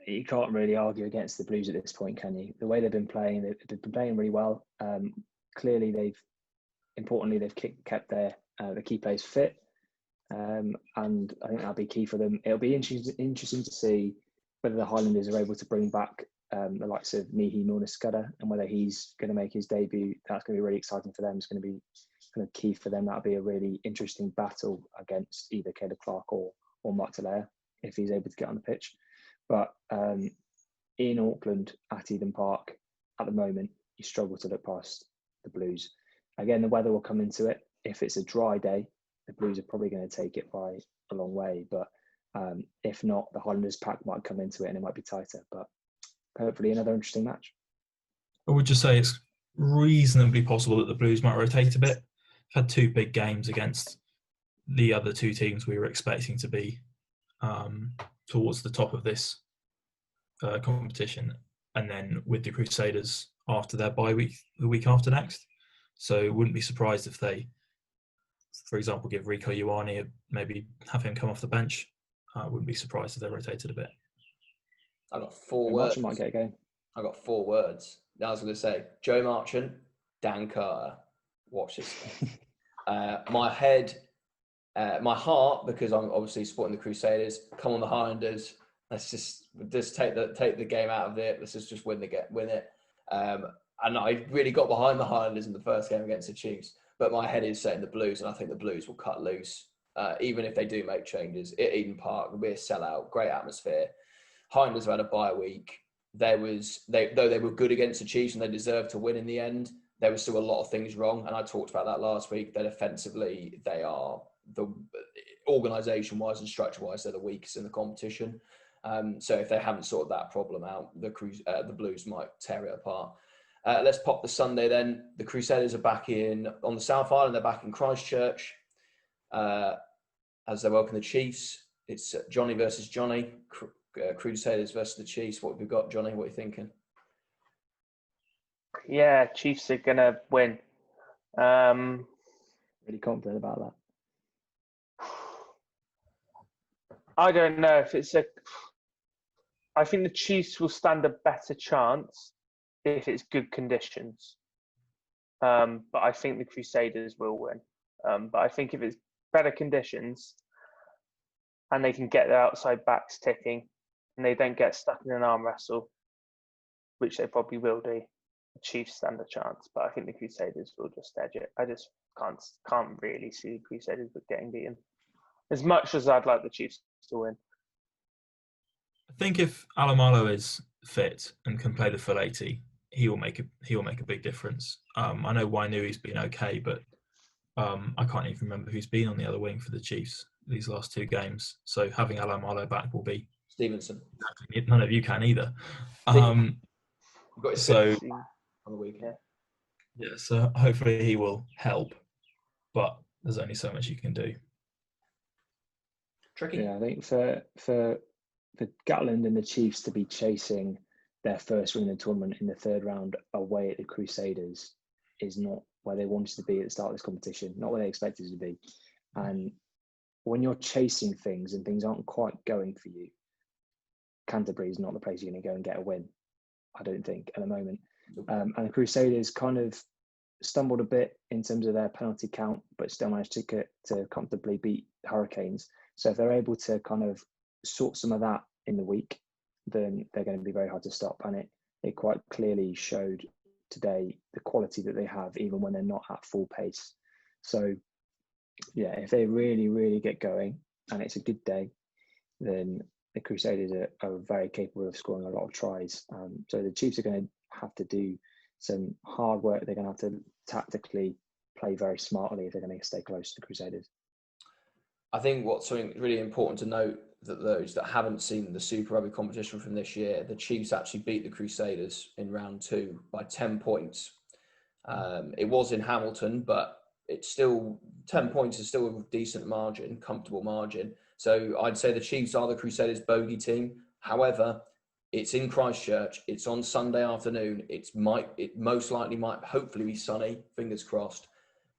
you can't really argue against the Blues at this point, can you? The way they've been playing really well. Clearly, they've kept their the key players fit, and I think that'll be key for them. It'll be interesting to see whether the Highlanders are able to bring back the likes of Mihi Milner-Skudder and whether he's going to make his debut. That's going to be really exciting for them. It's going to be kind of key for them. That'll be a really interesting battle against either Caleb Clark or Mark Talea if he's able to get on the pitch. But in Auckland at Eden Park at the moment, you struggle to look past the Blues. Again, the weather will come into it. If it's a dry day, the Blues are probably going to take it by a long way. But if not, the Highlanders pack might come into it and it might be tighter. But hopefully another interesting match. I would just say it's reasonably possible that the Blues might rotate a bit. Had 2 big games against the other 2 teams we were expecting to be towards the top of this competition, and then with the Crusaders after their bye week, the week after next. So wouldn't be surprised if they, for example, give Rico Ioane, maybe have him come off the bench. Wouldn't be surprised if they rotated a bit. I got 4 words. Might get a game. I got 4 words. I was going to say Joe Marchant, Dan Carter. Watch this. My heart, because I'm obviously supporting the Crusaders. Come on, the Highlanders. Let's just take the game out of it. Let's just win it. And I really got behind the Highlanders in the first game against the Chiefs, but my head is set in the Blues, and I think the Blues will cut loose, even if they do make changes. At Eden Park, it'll be a sellout, great atmosphere. Highlanders have had a bye week. Though they were good against the Chiefs and they deserved to win in the end, there was still a lot of things wrong, and I talked about that last week. That offensively, they are the organisation-wise and structure-wise, they're the weakest in the competition. So if they haven't sorted that problem out, the Blues might tear it apart. Let's pop the Sunday then. The Crusaders are back on the South Island. They're back in Christchurch as they welcome the Chiefs. It's Johnny versus Johnny. Crusaders versus the Chiefs. What have we got, Johnny? What are you thinking? Yeah, Chiefs are going to win. Really confident about that. I don't know if it's I think the Chiefs will stand a better chance if it's good conditions. But I think the Crusaders will win. But I think if it's better conditions and they can get their outside backs ticking and they don't get stuck in an arm wrestle, which they probably will do, the Chiefs stand a chance. But I think the Crusaders will just edge it. I just can't really see the Crusaders getting beaten. As much as I'd like the Chiefs to win. I think if Alamalo is fit and can play the full 80, he will make a big difference. I know Wainui's been okay, but I can't even remember who's been on the other wing for the Chiefs these last 2 games. So having Alamalo back will be Stevenson. None of you can either. So on the weekend. Yeah, so hopefully he will help, but there's only so much you can do. Tricky. Yeah, I think for Gatland and the Chiefs to be chasing their first win in the tournament in the third round away at the Crusaders is not where they wanted to be at the start of this competition, not where they expected it to be. And when you're chasing things and things aren't quite going for you, Canterbury is not the place you're going to go and get a win, I don't think, at the moment. And the Crusaders kind of stumbled a bit in terms of their penalty count, but still managed to comfortably beat Hurricanes. So if they're able to kind of sort some of that in the week, then they're going to be very hard to stop. And it quite clearly showed today the quality that they have, even when they're not at full pace. So yeah, if they really, really get going and it's a good day, then the Crusaders are very capable of scoring a lot of tries. So the Chiefs are going to have to do some hard work. They're going to have to tactically play very smartly if they're going to stay close to the Crusaders. I think what's something really important to note, that those that haven't seen the Super Rugby competition from this year, the Chiefs actually beat the Crusaders in round 2 by 10 points. It was in Hamilton, but it's still 10 points is still a decent margin, comfortable margin. So I'd say the Chiefs are the Crusaders' bogey team. However, it's in Christchurch. It's on Sunday afternoon. It most likely might hopefully be sunny. Fingers crossed.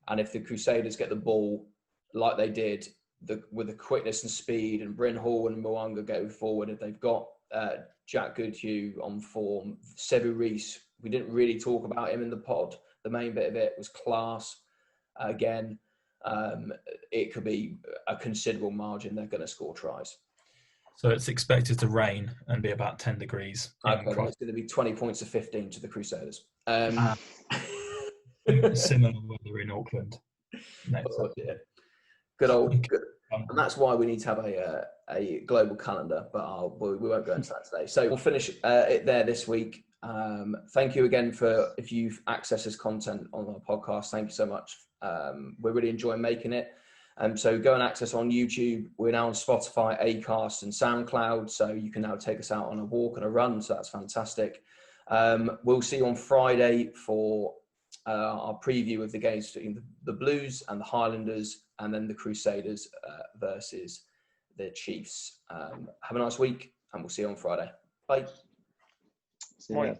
And if the Crusaders get the ball like they did, with the quickness and speed, and Bryn Hall and Mwanga go forward, if they've got Jack Goodhue on form, Sevu Reece, we didn't really talk about him in the pod. The main bit of it was class. Again, it could be a considerable margin. They're going to score tries. So it's expected to rain and be about 10 degrees. Okay, then it's going to be 20 points to 15 to the Crusaders. Similar weather in Auckland. Oh, dear. Good. And that's why we need to have a global calendar, but we won't go into that today. So we'll finish it there this week. Thank you again if you've accessed this content on our podcast. Thank you so much. We're really enjoying making it. So go and access on YouTube. We're now on Spotify, Acast, and SoundCloud. So you can now take us out on a walk and a run. So that's fantastic. We'll see you on Friday for our preview of the games between the Blues and the Highlanders, and then the Crusaders versus the Chiefs. Have a nice week, and we'll see you on Friday. Bye. See you.